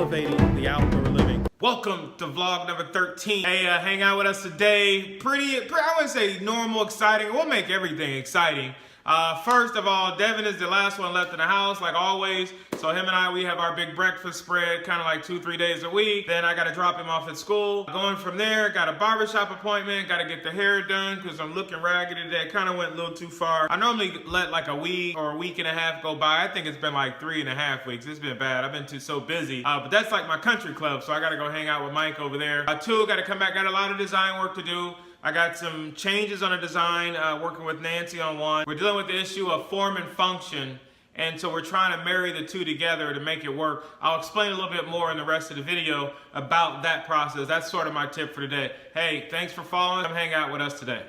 elevating the outdoor living. Welcome to vlog number 13. Hey, hang out with us today. Pretty, I wouldn't say normal, exciting. We'll make everything exciting. First of all, Devin is the last one left in the house, like always. So him and I, we have our big breakfast spread, kind of like 2-3 days a week. Then I got to drop him off at school. Going from there, got a barbershop appointment, got to get the hair done because I'm looking raggedy today. Kind of went a little too far. I normally let like a week or a week and a half go by. I think it's been like 3.5 weeks. It's been bad. I've been so busy. But that's like my country club, so I got to go hang out with Mike over there. Two, got to come back. Got a lot of design work to do. I got some changes on the design, working with Nancy on one. We're dealing with the issue of form and function, and so we're trying to marry the two together to make it work. I'll explain a little bit more in the rest of the video about that process. That's sort of my tip for today. Hey, thanks for following. Come hang out with us today.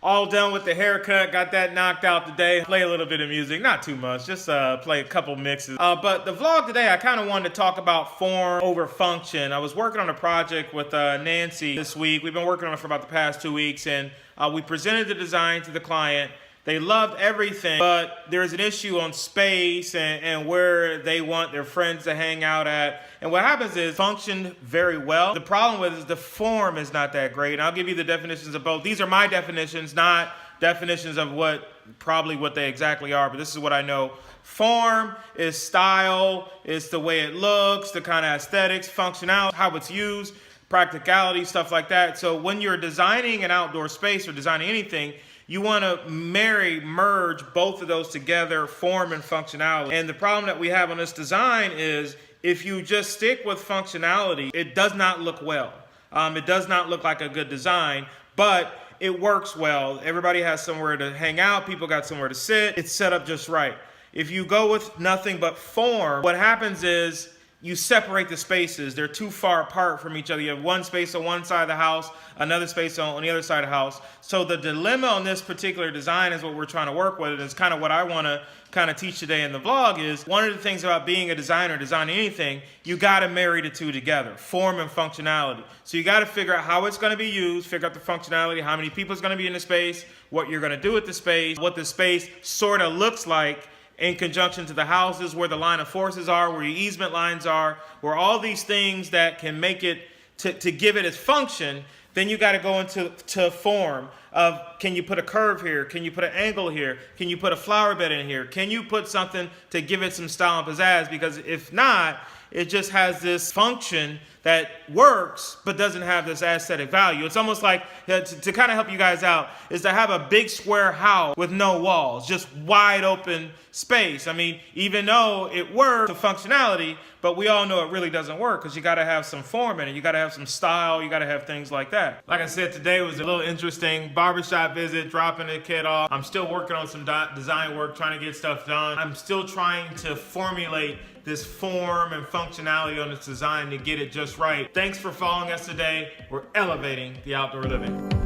All done with the haircut, got that knocked out today. Play a little bit of music, not too much, just play a couple mixes. But the vlog today, I kind of wanted to talk about form over function. I was working on a project with Nancy this week. We've been working on it for about the past 2 weeks, and we presented the design to the client. They loved everything, but there's an issue on space and where they want their friends to hang out at. And what happens is functioned very well. The problem with it is the form is not that great. And I'll give you the definitions of both. These are my definitions, not definitions of probably what they exactly are, but this is what I know. Form is style, it's the way it looks, the kind of aesthetics, functionality, how it's used, practicality, stuff like that. So when you're designing an outdoor space or designing anything, you want to merge both of those together, form and functionality. And the problem that we have on this design is if you just stick with functionality, it does not look well. It does not look like a good design, but it works well. Everybody has somewhere to hang out. People got somewhere to sit. It's set up just right. If you go with nothing but form, what happens is you separate the spaces. They're too far apart from each other. You have one space on one side of the house, another space on the other side of the house. So the dilemma on this particular design is what we're trying to work with. And it's kind of what I want to kind of teach today in the vlog is one of the things about being a designer, designing anything, you got to marry the two together, form and functionality. So you got to figure out how it's going to be used, figure out the functionality, how many people is going to be in the space, what you're going to do with the space, what the space sort of looks like in conjunction to the houses, where the line of forces are, where your easement lines are, where all these things that can make it, to give it its function. Then you got to go into form of, can you put a curve here? Can you put an angle here? Can you put a flower bed in here? Can you put something to give it some style and pizzazz? Because if not, it just has this function that works but doesn't have this aesthetic value. It's almost like, to kind of help you guys out, is to have a big square house with no walls, just wide open space. I mean, even though it works, the functionality, but we all know it really doesn't work because you got to have some form in it. You got to have some style. You got to have things like that. Like I said, today was a little interesting barbershop visit, dropping the kid off. I'm still working on some design work, trying to get stuff done. I'm still trying to formulate this form and functionality on this design to get it just right. Thanks for following us today. We're elevating the outdoor living.